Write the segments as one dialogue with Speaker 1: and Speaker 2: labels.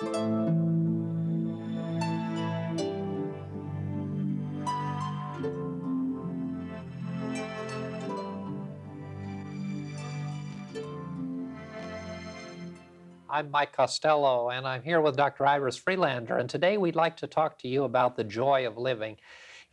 Speaker 1: I'm Mike Costello, and I'm here with Dr. Iris Freelander, and today we'd like to talk to you about the joy of living.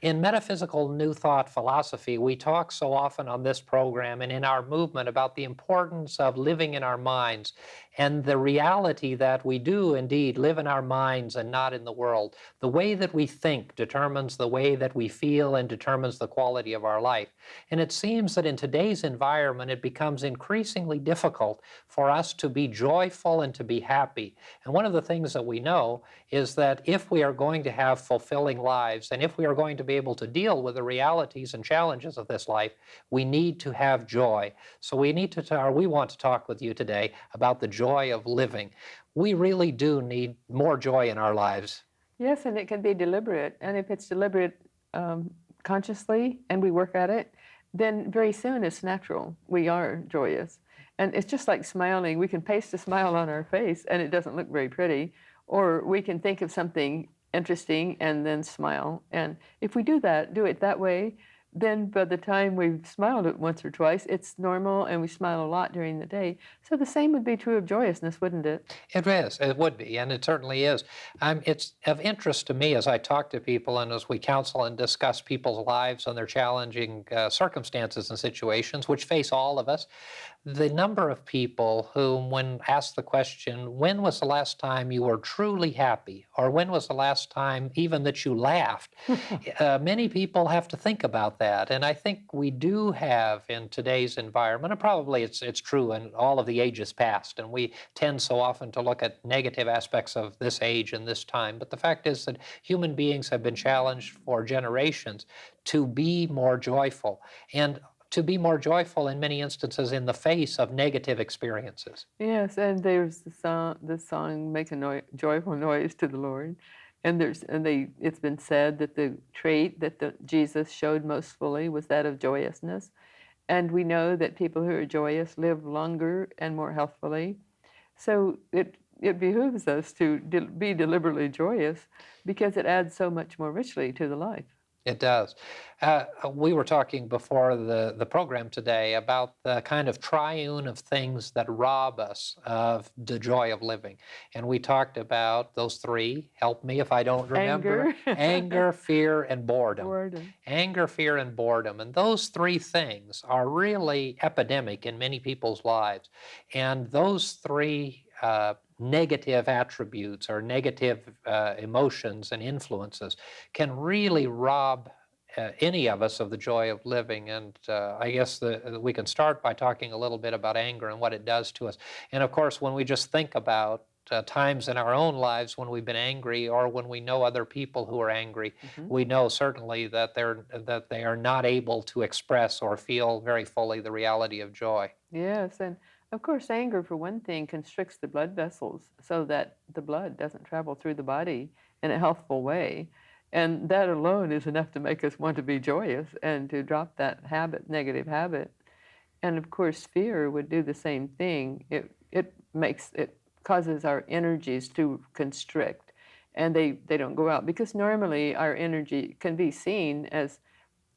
Speaker 1: In metaphysical New Thought philosophy, we talk so often on this program and in our movement about the importance of living in our minds and the reality that we do indeed live in our minds and not in the world. The way that we think determines the way that we feel and determines the quality of our life. And it seems that in today's environment, it becomes increasingly difficult for us to be joyful and to be happy. And one of the things that we know is that if we are going to have fulfilling lives and if we are going to be able to deal with the realities and challenges of this life, we need to have joy. So we want to talk with you today about the joy of living. We really do need more joy in our lives.
Speaker 2: Yes, and it can be deliberate. And if it's deliberate consciously and we work at it, then very soon it's natural. We are joyous. And it's just like smiling. We can paste a smile on our face and it doesn't look very pretty. Or we can think of something interesting and then smile. And if we do it that way, then by the time we've smiled it once or twice, it's normal and we smile a lot during the day. So the same would be true of joyousness, wouldn't it?
Speaker 1: It is. It would be, and it certainly is. It's of interest to me as I talk to people and as we counsel and discuss people's lives and their challenging circumstances and situations, which face all of us, the number of people who, when asked the question, when was the last time you were truly happy, or when was the last time even that you laughed, many people have to think about that. And I think we do have in today's environment, and probably it's true in all of the ages past, and we tend so often to look at negative aspects of this age and this time. But the fact is that human beings have been challenged for generations to be more joyful, and to be more joyful in many instances in the face of negative experiences.
Speaker 2: Yes, and there's the song "Make a Joyful Noise to the Lord," and it's been said that the trait that Jesus showed most fully was that of joyousness, and we know that people who are joyous live longer and more healthfully. So it behooves us to be deliberately joyous because it adds so much more richly to the life.
Speaker 1: It does. We were talking before the program today about the kind of triune of things that rob us of the joy of living. And we talked about those three. Help me if I don't remember. Anger, fear, and boredom.
Speaker 2: Boredom.
Speaker 1: Anger, fear, and boredom. And those three things are really epidemic in many people's lives. And those three negative attributes or negative emotions and influences can really rob any of us of the joy of living. And I guess we can start by talking a little bit about anger and what it does to us. And of course, when we just think about times in our own lives when we've been angry or when we know other people who are angry, we know certainly that they are not able to express or feel very fully the reality of joy.
Speaker 2: Yes, and of course, anger, for one thing, constricts the blood vessels so that the blood doesn't travel through the body in a healthful way. And that alone is enough to make us want to be joyous and to drop that negative habit. And of course, fear would do the same thing. It causes our energies to constrict and they don't go out because normally our energy can be seen as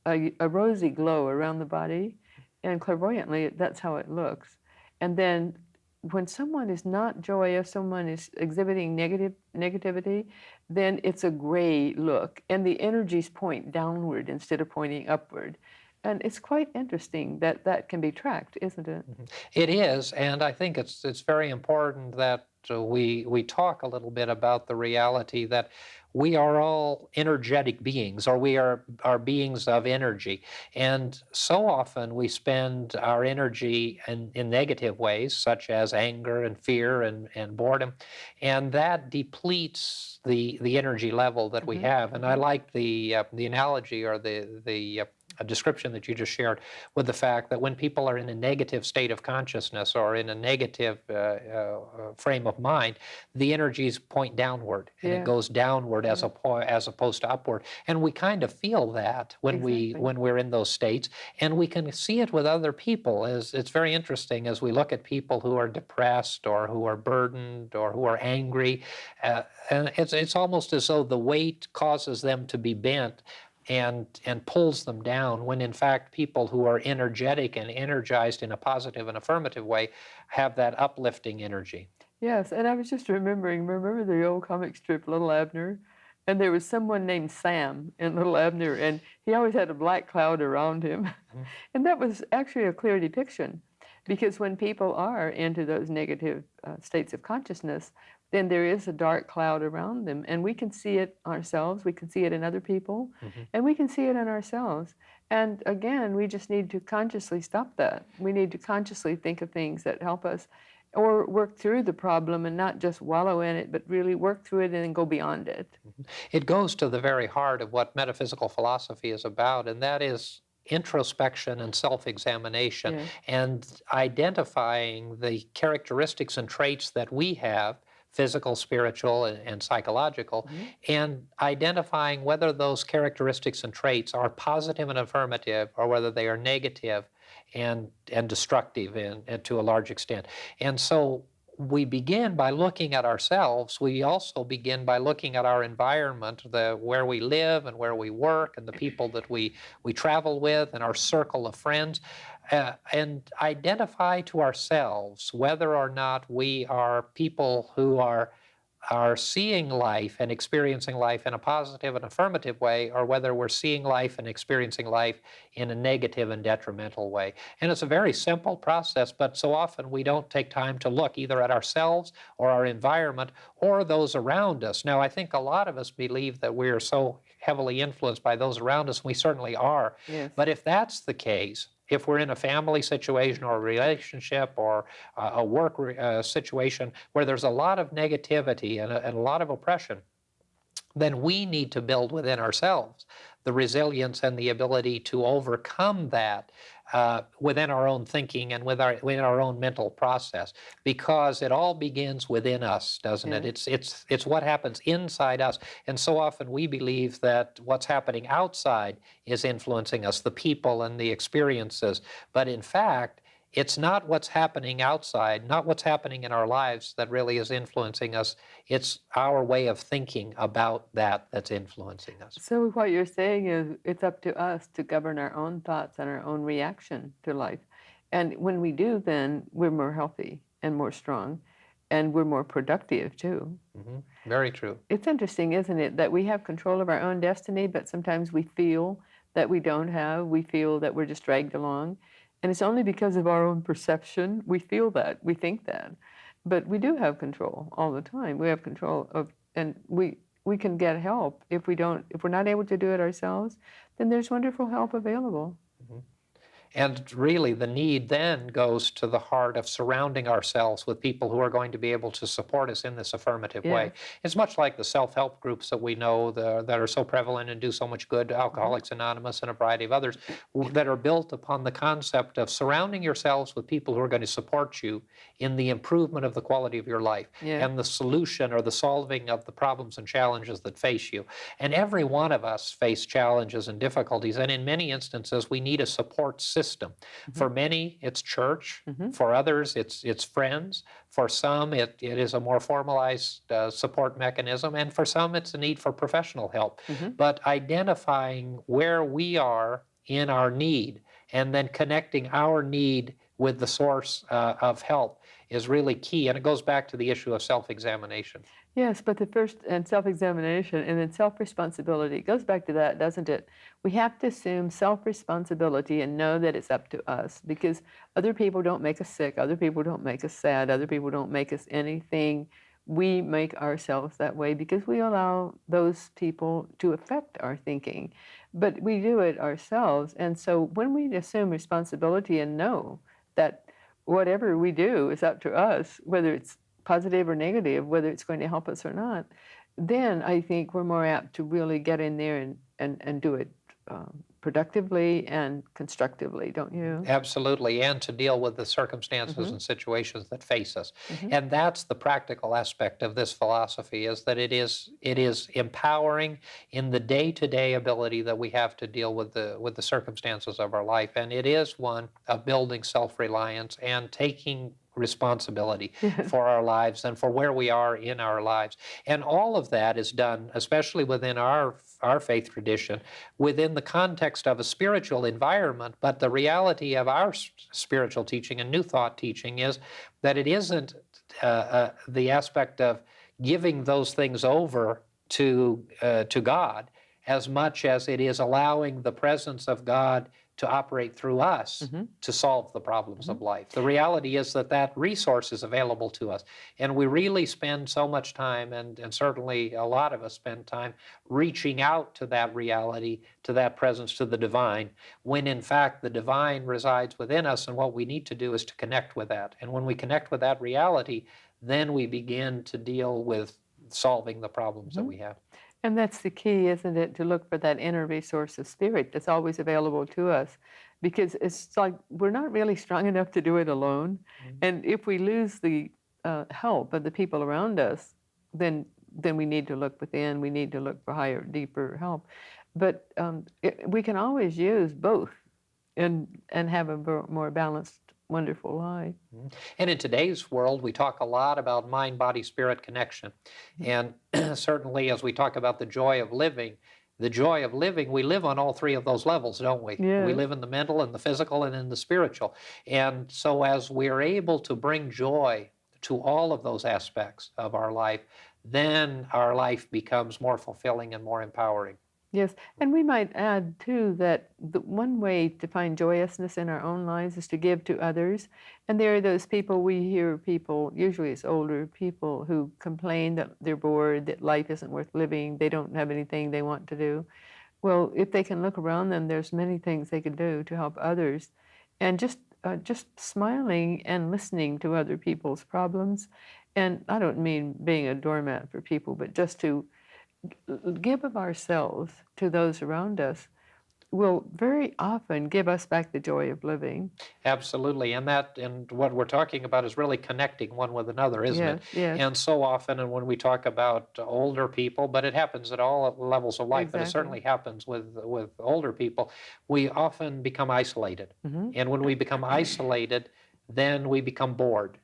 Speaker 2: a rosy glow around the body, and clairvoyantly, that's how it looks. And then when someone is not joyous, someone is exhibiting negativity, then it's a gray look, and the energies point downward instead of pointing upward. And it's quite interesting that that can be tracked, isn't it?
Speaker 1: It is, and I think it's very important that we talk a little bit about the reality that we are all energetic beings, or we are beings of energy. And so often we spend our energy in negative ways, such as anger and fear and boredom, and that depletes the energy level that we have. And I like the analogy or the description that you just shared with the fact that when people are in a negative state of consciousness or in a negative frame of mind, the energies point downward and it
Speaker 2: Yeah,
Speaker 1: goes downward
Speaker 2: yeah,
Speaker 1: as opposed to upward. And we kind of feel that
Speaker 2: exactly.
Speaker 1: when we're in those states, and we can see it with other people. As it's very interesting as we look at people who are depressed or who are burdened or who are angry, and it's almost as though the weight causes them to be bent and pulls them down, when in fact people who are energetic and energized in a positive and affirmative way have that uplifting energy.
Speaker 2: Yes, and I was just remember the old comic strip Little Abner? And there was someone named Sam in Little Abner, and he always had a black cloud around him.
Speaker 1: Mhm.
Speaker 2: And that was actually a clear depiction, because when people are into those negative states of consciousness, then there is a dark cloud around them, and we can see it ourselves, we can see it in other people,
Speaker 1: Mhm.
Speaker 2: and we can see it in ourselves. And again, we just need to consciously stop that. We need to consciously think of things that help us, or work through the problem and not just wallow in it, but really work through it and then go beyond it.
Speaker 1: It goes to the very heart of what metaphysical philosophy is about, and that is introspection and self-examination
Speaker 2: Yes.
Speaker 1: and identifying the characteristics and traits that we have, physical, spiritual, and psychological,
Speaker 2: Mhm.
Speaker 1: and identifying whether those characteristics and traits are positive and affirmative or whether they are negative and destructive and to a large extent. And so we begin by looking at ourselves. We also begin by looking at our environment, where we live and where we work, and the people that we travel with, and our circle of friends, and identify to ourselves whether or not we are people who are seeing life and experiencing life in a positive and affirmative way, or whether we're seeing life and experiencing life in a negative and detrimental way. And it's a very simple process, but so often we don't take time to look either at ourselves or our environment or those around us. Now, I think a lot of us believe that we're so heavily influenced by those around us, and we certainly are.
Speaker 2: Yes.
Speaker 1: But if that's the case, if we're in a family situation or a relationship or a work situation where there's a lot of negativity and a lot of oppression, then we need to build within ourselves the resilience and the ability to overcome that within our own thinking and within our own mental process, because it all begins within us, doesn't it?
Speaker 2: Yes.
Speaker 1: It's what happens inside us, and so often we believe that what's happening outside is influencing us, the people and the experiences, but in fact, it's not what's happening outside, not what's happening in our lives that really is influencing us. It's our way of thinking about that that's influencing us.
Speaker 2: So what you're saying is it's up to us to govern our own thoughts and our own reaction to life. And when we do, then we're more healthy and more strong, and we're more productive too.
Speaker 1: Very true.
Speaker 2: It's interesting, isn't it, that we have control of our own destiny, but sometimes we feel that we don't have. We feel that we're just dragged along. And it's only because of our own perception we feel that, we think that. But we do have control all the time. We have control of, and we can get help if if we're not able to do it ourselves, then there's wonderful help available.
Speaker 1: Mhm. And really, the need then goes to the heart of surrounding ourselves with people who are going to be able to support us in this affirmative way.
Speaker 2: Yes.
Speaker 1: It's much like the self-help groups that we know that are so prevalent and do so much good,
Speaker 2: Mhm.
Speaker 1: Alcoholics Anonymous and a variety of others, that are built upon the concept of surrounding yourselves with people who are going to support you in the improvement of the quality of your life
Speaker 2: Yes.
Speaker 1: and the solution or the solving of the problems and challenges that face you. And every one of us face challenges and difficulties, and in many instances, we need a support system.
Speaker 2: Mhm.
Speaker 1: For many, it's church.
Speaker 2: Mhm.
Speaker 1: For others, it's friends. For some, it is a more formalized support mechanism. And for some, it's a need for professional help.
Speaker 2: Mhm.
Speaker 1: But identifying where we are in our need and then connecting our need with the source of help is really key. And it goes back to the issue of self-examination.
Speaker 2: Yes, but the first, and self-examination and then self-responsibility, it goes back to that, doesn't it? We have to assume self-responsibility and know that it's up to us, because other people don't make us sick, other people don't make us sad, other people don't make us anything. We make ourselves that way because we allow those people to affect our thinking. But we do it ourselves. And so when we assume responsibility and know that whatever we do is up to us, whether it's positive or negative, whether it's going to help us or not, then I think we're more apt to really get in there and do it productively and constructively, don't you?
Speaker 1: Absolutely, and to deal with the circumstances
Speaker 2: Hmm.
Speaker 1: and situations that face us.
Speaker 2: Hmm.
Speaker 1: And that's the practical aspect of this philosophy, is that it is empowering in the day-to-day ability that we have to deal with the circumstances of our life. And it is one of building self-reliance and taking responsibility
Speaker 2: Yes.
Speaker 1: for our lives and for where we are in our lives. And all of that is done, especially within our faith tradition, within the context of a spiritual environment. But the reality of our spiritual teaching and New Thought teaching is that it isn't the aspect of giving those things over to God as much as it is allowing the presence of God to operate through us
Speaker 2: Hmm.
Speaker 1: to solve the problems
Speaker 2: Hmm.
Speaker 1: of life. The reality is that that resource is available to us. And we really spend so much time, and certainly a lot of us spend time reaching out to that reality, to that presence, to the divine, when in fact the divine resides within us. And what we need to do is to connect with that. And when we connect with that reality, then we begin to deal with solving the problems that
Speaker 2: Hmm.
Speaker 1: we have.
Speaker 2: And that's the key, isn't it? To look for that inner resource of spirit that's always available to us. Because it's like we're not really strong enough to do it alone.
Speaker 1: Mhm.
Speaker 2: And if we lose the help of the people around us, then we need to look within. We need to look for higher, deeper help. But we can always use both and have a more balanced, wonderful life.
Speaker 1: Mhm. And in today's world, we talk a lot about mind, body, spirit connection.
Speaker 2: Mhm.
Speaker 1: And certainly, as we talk about the joy of living, we live on all three of those levels, don't we? We
Speaker 2: Yes.
Speaker 1: live in the mental, and the physical, and in the spiritual. And so, as we're able to bring joy to all of those aspects of our life, then our life becomes more fulfilling and more empowering.
Speaker 2: Yes, and we might add too that the one way to find joyousness in our own lives is to give to others. And there are those people, we hear people, usually it's older people, who complain that they're bored, that life isn't worth living, they don't have anything they want to do. Well, if they can look around them, there's many things they could do to help others. And just smiling and listening to other people's problems. And I don't mean being a doormat for people, but just to give of ourselves to those around us will very often give us back the joy of living.
Speaker 1: Absolutely. And what we're talking about is really connecting one with another, isn't it?
Speaker 2: Yes, yes,
Speaker 1: And so often, and when we talk about older people, but it happens at all levels of life, but it
Speaker 2: exactly.
Speaker 1: certainly happens with older people, we often become isolated.
Speaker 2: Hmm.
Speaker 1: And when we become isolated, then we become bored.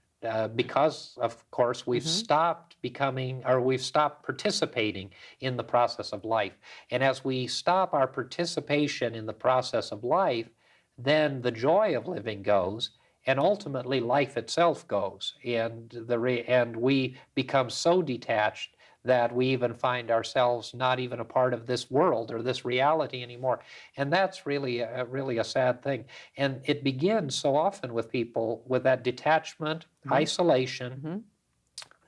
Speaker 1: Because, of course, we've
Speaker 2: Hmm.
Speaker 1: stopped becoming, or we've stopped participating in the process of life. And as we stop our participation in the process of life, then the joy of living goes, and ultimately life itself goes. And we become so detached that we even find ourselves not even a part of this world or this reality anymore. And that's really a sad thing. And it begins so often with people with that detachment,
Speaker 2: Hmm.
Speaker 1: isolation,
Speaker 2: Hmm.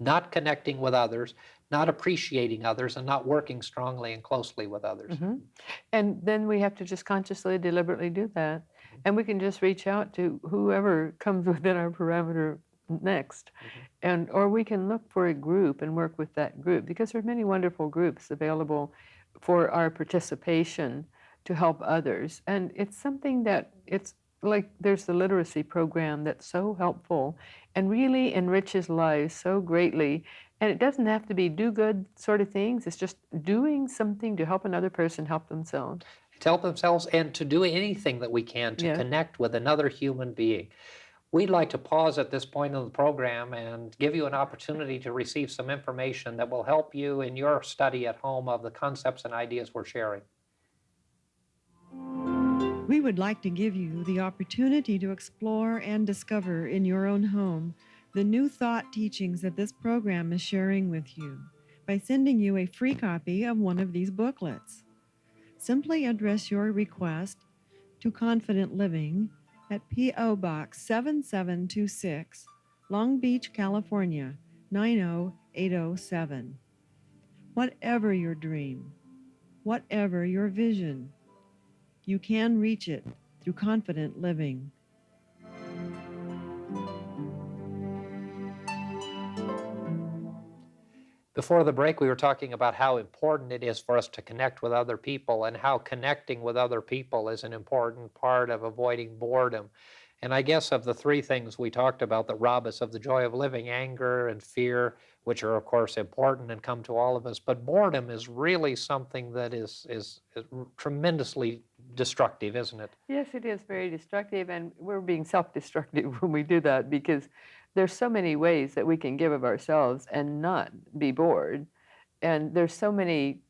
Speaker 1: not connecting with others, not appreciating others, and not working strongly and closely with others.
Speaker 2: Hmm. And then we have to just consciously, deliberately do that. And we can just reach out to whoever comes within our parameter next.
Speaker 1: Mhm.
Speaker 2: And or we can look for a group and work with that group because there are many wonderful groups available for our participation to help others. And it's something that it's like there's the literacy program that's so helpful and really enriches lives so greatly. And it doesn't have to be do good sort of things. It's just doing something to help another person help themselves.
Speaker 1: To help themselves and to do anything that we can to
Speaker 2: Yes.
Speaker 1: connect with another human being. We'd like to pause at this point in the program and give you an opportunity to receive some information that will help you in your study at home of the concepts and ideas we're sharing.
Speaker 3: We would like to give you the opportunity to explore and discover in your own home the new thought teachings that this program is sharing with you by sending you a free copy of one of these booklets. Simply address your request to Confident Living at P.O. Box 7726, Long Beach, California 90807. Whatever your dream, whatever your vision, you can reach it through confident living.
Speaker 1: The Before the break, we were talking about how important it is for us to connect with other people and how connecting with other people is an important part of avoiding boredom. And I guess of the three things we talked about that rob us of the joy of living, anger and fear, which are of course important and come to all of us, but boredom is really something that is tremendously destructive, isn't it?
Speaker 2: Yes, it is very destructive, and we're being self-destructive when we do that because there's so many ways that we can give of ourselves and not be bored. And there's so many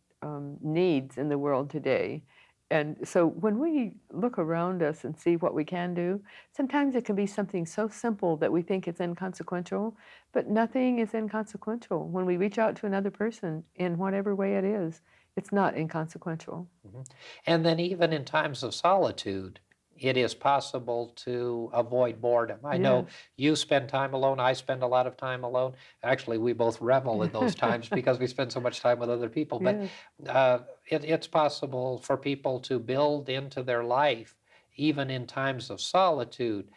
Speaker 2: needs in the world today. And so when we look around us and see what we can do, sometimes it can be something so simple that we think it's inconsequential, but nothing is inconsequential. When we reach out to another person in whatever way it is, it's not inconsequential.
Speaker 1: Mhm. And then even in times of solitude, it is possible to avoid boredom. I know
Speaker 2: Yes.
Speaker 1: you spend time alone. I spend a lot of time alone. Actually, we both revel in those times because we spend so much time with other people. But
Speaker 2: Yes.
Speaker 1: it's possible for people to build into their life, even in times of solitude,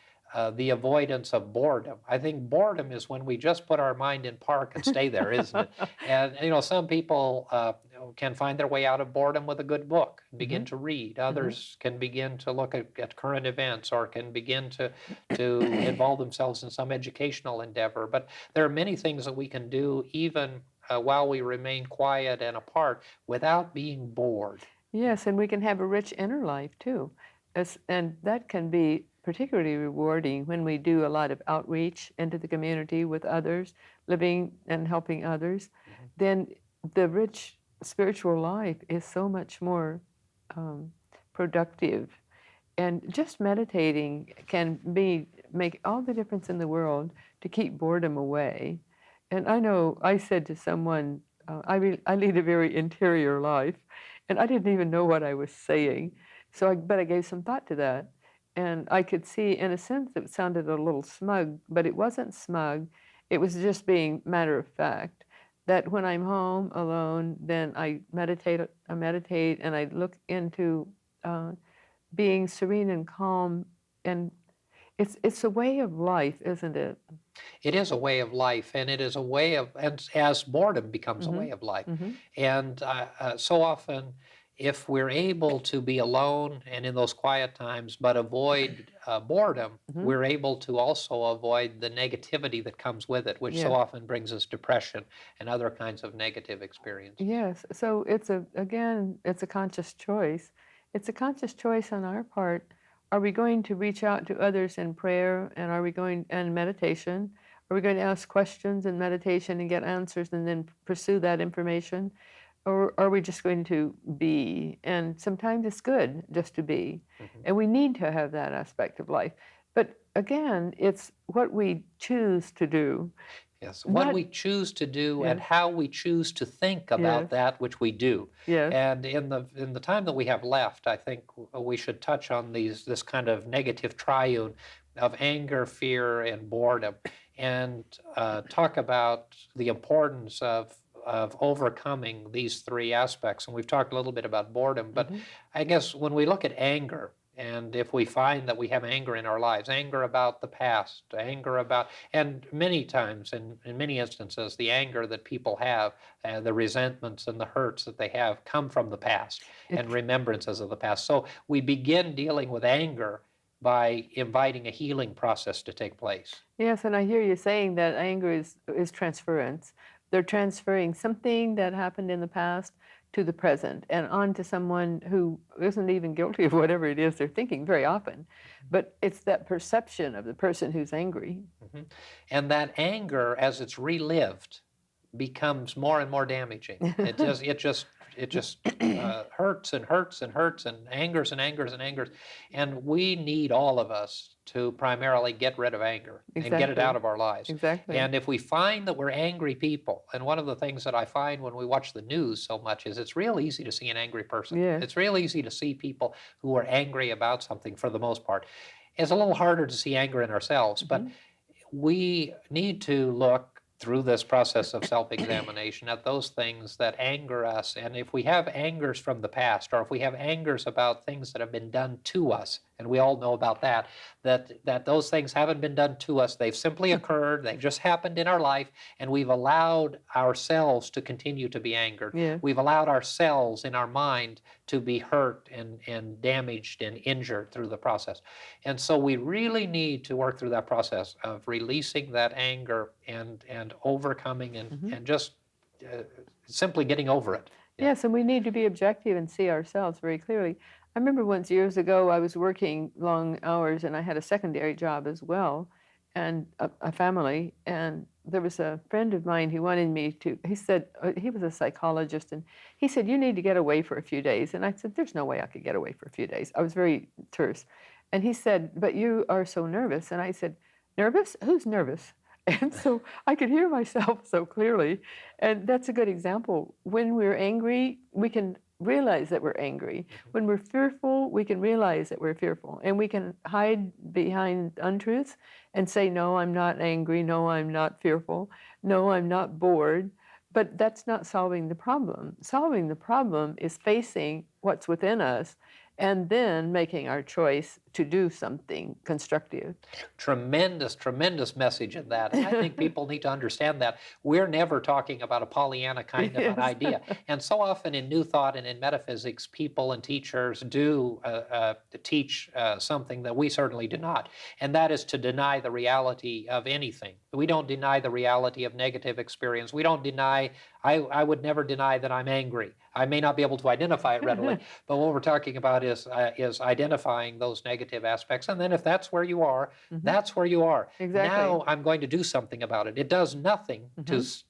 Speaker 1: the avoidance of boredom. I think boredom is when we just put our mind in park and stay there, isn't it? And some people can find their way out of boredom with a good book, begin
Speaker 2: Mhm.
Speaker 1: to read.
Speaker 2: Mhm.
Speaker 1: Others can begin to look at current events or can begin to involve themselves in some educational endeavor. But there are many things that we can do even while we remain quiet and apart without being bored.
Speaker 2: Yes, and we can have a rich inner life too. And that can be particularly rewarding when we do a lot of outreach into the community with others, living and helping others.
Speaker 1: Mhm.
Speaker 2: Then the rich spiritual life is so much more um, productive. And just meditating can make all the difference in the world to keep boredom away. And I know I said to someone, I lead a very interior life, and I didn't even know what I was saying. But I gave some thought to that. And I could see, in a sense, it sounded a little smug, but it wasn't smug. It was just being matter of fact. That when I'm home alone, then I meditate, and I look into being serene and calm. And it's a way of life, isn't it?
Speaker 1: It is a way of life, and it is a way of, and as boredom becomes a
Speaker 2: Mm-hmm.
Speaker 1: way of life.
Speaker 2: Mm-hmm.
Speaker 1: And so often, if we're able to be alone and in those quiet times, but avoid boredom,
Speaker 2: Mm-hmm.
Speaker 1: we're able to also avoid the negativity that comes with it, which so
Speaker 2: Yes.
Speaker 1: often brings us depression and other kinds of negative experiences.
Speaker 2: Yes. So it's a conscious choice. It's a conscious choice on our part. Are we going to reach out to others in prayer, and meditation? Are we going to ask questions in meditation and get answers and then pursue that information? Or are we just going to be? And sometimes it's good just to be.
Speaker 1: Mhm.
Speaker 2: And we need to have that aspect of life. But again, it's what we choose to do.
Speaker 1: Yes, what
Speaker 2: Not,
Speaker 1: we choose to do and
Speaker 2: yes,
Speaker 1: how we choose to think
Speaker 2: yes,
Speaker 1: about that which we do.
Speaker 2: yes.
Speaker 1: And in the time that we have left, I think we should touch on this kind of negative triune of anger, fear, and boredom, and talk about the importance of overcoming these three aspects. And we've talked a little bit about boredom, but
Speaker 2: Hmm.
Speaker 1: I guess when we look at anger, and if we find that we have anger in our lives, anger about the past, anger about, and many times, in many instances, the anger that people have, the resentments and the hurts that they have come from the past and
Speaker 2: It's,
Speaker 1: remembrances of the past. So we begin dealing with anger by inviting a healing process to take place.
Speaker 2: yes, and I hear you saying that anger is transference. They're transferring something that happened in the past to the present and on to someone who isn't even guilty of whatever it is they're thinking very often. But it's that perception of the person who's angry.
Speaker 1: Mhm. And that anger, as it's relived, becomes more and more damaging. It just hurts and hurts and hurts and angers and angers and angers. And we need, all of us, to primarily get rid of anger and get it out
Speaker 2: Exactly.
Speaker 1: of our lives.
Speaker 2: Exactly.
Speaker 1: And if we find that we're angry people, and one of the things that I find when we watch the news so much is it's real easy to see an angry person.
Speaker 2: Yes.
Speaker 1: It's real easy to see people who are angry about something for the most part. It's a little harder to see anger in ourselves, but
Speaker 2: Mhm.
Speaker 1: we need to look through this process of self-examination at those things that anger us. And if we have angers from the past, or if we have angers about things that have been done to us, and we all know about that, that those things haven't been done to us. They've simply occurred. They've just happened in our life, and we've allowed ourselves to continue to be angered.
Speaker 2: Yeah.
Speaker 1: We've allowed ourselves in our mind to be hurt and damaged and injured through the process. And so we really need to work through that process of releasing that anger and overcoming and just simply getting over it. Yeah.
Speaker 2: Yes, and we need to be objective and see ourselves very clearly. I remember once years ago, I was working long hours and I had a secondary job as well and a family. And there was a friend of mine who wanted me to, he said, he was a psychologist, and he said, you need to get away for a few days. And I said, there's no way I could get away for a few days. I was very terse. And he said, but you are so nervous. And I said, nervous? Who's nervous? And so I could hear myself so clearly. And that's a good example. When we're angry, we can realize that we're angry. When we're fearful, we can realize that we're fearful. And we can hide behind untruths and say, no, I'm not angry. No, I'm not fearful. No, I'm not bored. But that's not solving the problem. Solving the problem is facing what's within us and then making our choice to do something constructive.
Speaker 1: Tremendous, tremendous message in that. And I think people need to understand that we're never talking about a Pollyanna kind of an idea. And so often in New Thought and in metaphysics, people and teachers do teach something that we certainly do not, and that is to deny the reality of anything. We don't deny the reality of negative experience. We don't deny, I would never deny that I'm angry. I may not be able to identify it readily, but what we're talking about is identifying those negative aspects. And then if that's where you are, that's where you are.
Speaker 2: Exactly.
Speaker 1: Now I'm going to do something about it. It does nothing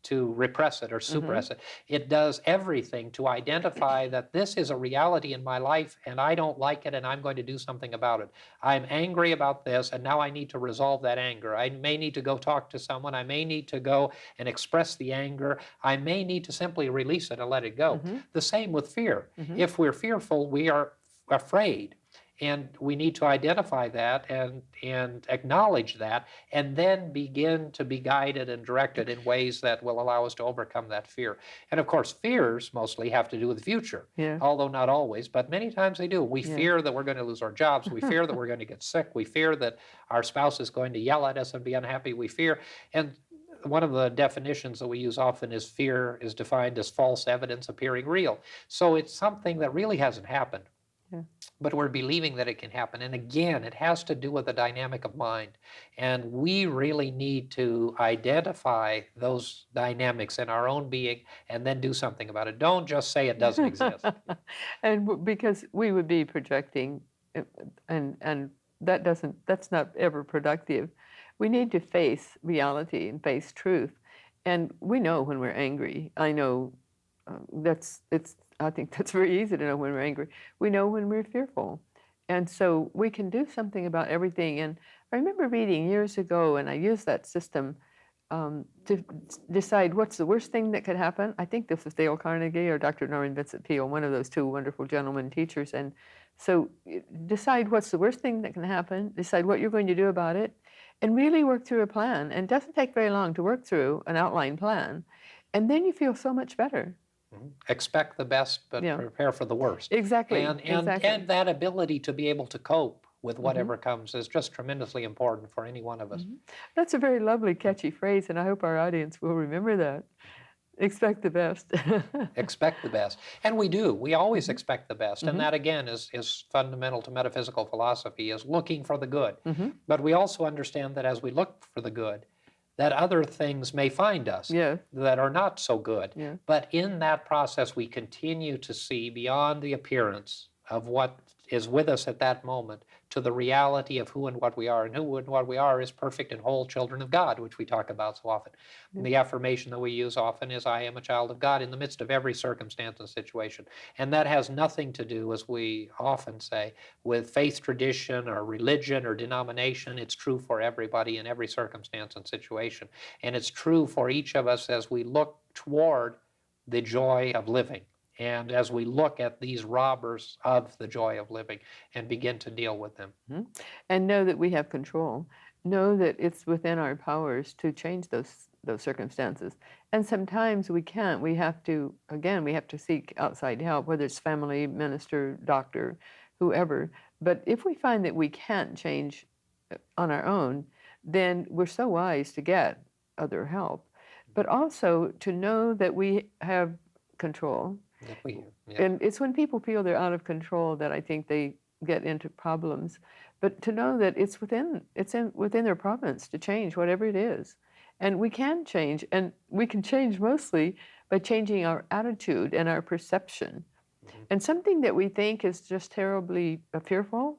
Speaker 1: to repress it or suppress it. It does everything to identify that this is a reality in my life and I don't like it and I'm going to do something about it. I'm angry about this and now I need to resolve that anger. I may need to go talk to someone. I may need to go and express the anger. I may need to simply release it and let it go. The same with fear. If we're fearful, we are afraid. And we need to identify that and acknowledge that, and then begin to be guided and directed in ways that will allow us to overcome that fear. And of course, fears mostly have to do with the future, although not always, but many times they do. We fear that we're going to lose our jobs. We fear that we're going to get sick. We fear that our spouse is going to yell at us and be unhappy. We fear. And one of the definitions that we use often is fear is defined as false evidence appearing real. So it's something that really hasn't happened. But we're believing that it can happen. And again, it has to do with the dynamic of mind. And we really need to identify those dynamics in our own being and then do something about it. Don't just say it doesn't exist.
Speaker 2: And because we would be projecting, and that's not ever productive. We need to face reality and face truth. And we know when we're angry. I know I think that's very easy to know when we're angry. We know when we're fearful. And so we can do something about everything. And I remember reading years ago, and I used that system to decide what's the worst thing that could happen. I think this was Dale Carnegie or Dr. Norman Vincent Peale, one of those two wonderful gentlemen teachers. And so decide what's the worst thing that can happen, decide what you're going to do about it, and really work through a plan. And it doesn't take very long to work through an outline plan. And then you feel so much better.
Speaker 1: Expect the best, but prepare for the worst.
Speaker 2: Exactly.
Speaker 1: And that ability to be able to cope with whatever comes is just tremendously important for any one of us.
Speaker 2: That's a very lovely, catchy phrase, and I hope our audience will remember that. Expect the best.
Speaker 1: Expect the best. And we do. We always expect the best. And that, again, is fundamental to metaphysical philosophy, is looking for the good. But we also understand that as we look for the good, that other things may find us that are not so good. But in that process, we continue to see beyond the appearance of what is with us at that moment to the reality of who and what we are. And who and what we are is perfect and whole children of God, which we talk about so often. And the affirmation that we use often is, I am a child of God in the midst of every circumstance and situation. And that has nothing to do, as we often say, with faith tradition or religion or denomination. It's true for everybody in every circumstance and situation. And it's true for each of us as we look toward the joy of living. And as we look at these robbers of the joy of living and begin to deal with them.
Speaker 2: And know that we have control. Know that it's within our powers to change those circumstances. And sometimes we can't. We have to seek outside help, whether it's family, minister, doctor, whoever. But if we find that we can't change on our own, then we're so wise to get other help, but also to know that we have control.
Speaker 1: Yeah, yeah.
Speaker 2: And it's when people feel they're out of control that I think they get into problems. But to know that within their province to change whatever it is. And we can change, and we can change mostly by changing our attitude and our perception. And something that we think is just terribly fearful,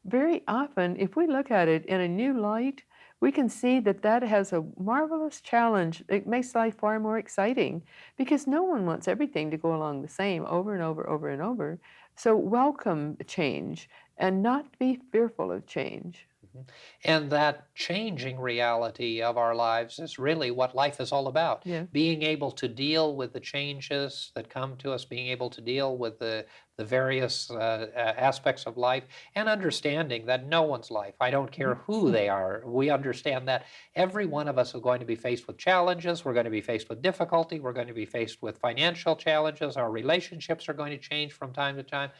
Speaker 2: very often, if we look at it in a new light, we can see that that has a marvelous challenge. It makes life far more exciting because no one wants everything to go along the same over and over, over and over. So welcome change and not be fearful of change.
Speaker 1: And that changing reality of our lives is really what life is all about.
Speaker 2: Yeah.
Speaker 1: Being able to deal with the changes that come to us, being able to deal with the various aspects of life, and understanding that no one's life, I don't care who they are, we understand that every one of us is going to be faced with challenges, we're going to be faced with difficulty, we're going to be faced with financial challenges, our relationships are going to change from time to time.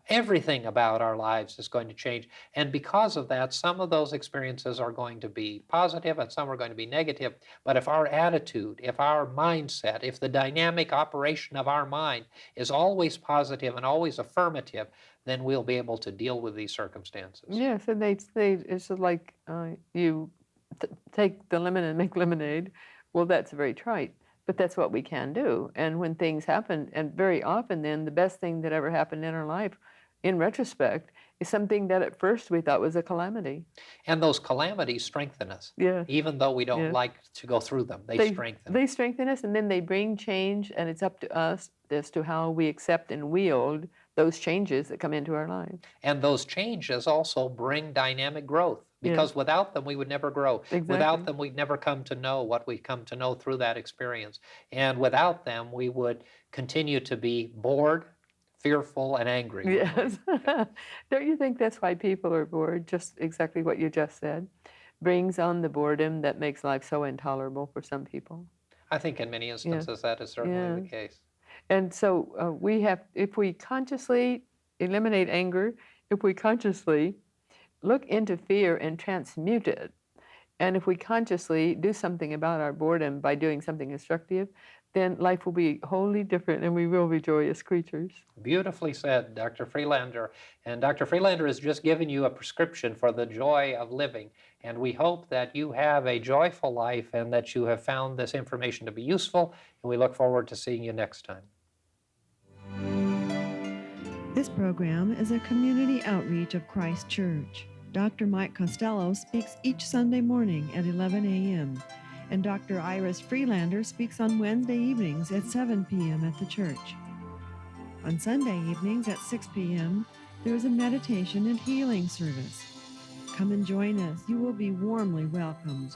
Speaker 1: Everything about our lives is going to change. And because of that, some of those experiences are going to be positive and some are going to be negative. But if our attitude, if our mindset, if the dynamic operation of our mind is always positive and always affirmative, then we'll be able to deal with these circumstances.
Speaker 2: Yes, and it's like you take the lemon and make lemonade. Well, that's very trite, but that's what we can do. And when things happen, and very often then the best thing that ever happened in our life, in retrospect, is something that at first we thought was a calamity.
Speaker 1: And those calamities strengthen us.
Speaker 2: Yeah.
Speaker 1: Even though we don't
Speaker 2: Yeah.
Speaker 1: like to go through them, they strengthen us.
Speaker 2: They strengthen us, and then they bring change, and it's up to us as to how we accept and wield those changes that come into our lives.
Speaker 1: And those changes also bring dynamic growth, because without them, we would never grow.
Speaker 2: Exactly.
Speaker 1: Without them, we'd never come to know what we come to know through that experience. And without them, we would continue to be bored, fearful, and angry.
Speaker 2: Yes. Don't you think that's why people are bored? Just exactly what you just said. Brings on the boredom that makes life so intolerable for some people.
Speaker 1: I think in many instances that is certainly the case.
Speaker 2: And so we have, if we consciously eliminate anger, if we consciously look into fear and transmute it, and if we consciously do something about our boredom by doing something instructive, then life will be wholly different and we will be joyous creatures.
Speaker 1: Beautifully said, Dr. Freelander. And Dr. Freelander has just given you a prescription for the joy of living. And we hope that you have a joyful life and that you have found this information to be useful. And we look forward to seeing you next time.
Speaker 3: This program is a community outreach of Christ Church. Dr. Mike Costello speaks each Sunday morning at 11 a.m., and Dr. Iris Freelander speaks on Wednesday evenings at 7 p.m. at the church. On Sunday evenings at 6 p.m., there is a meditation and healing service. Come and join us. You will be warmly welcomed.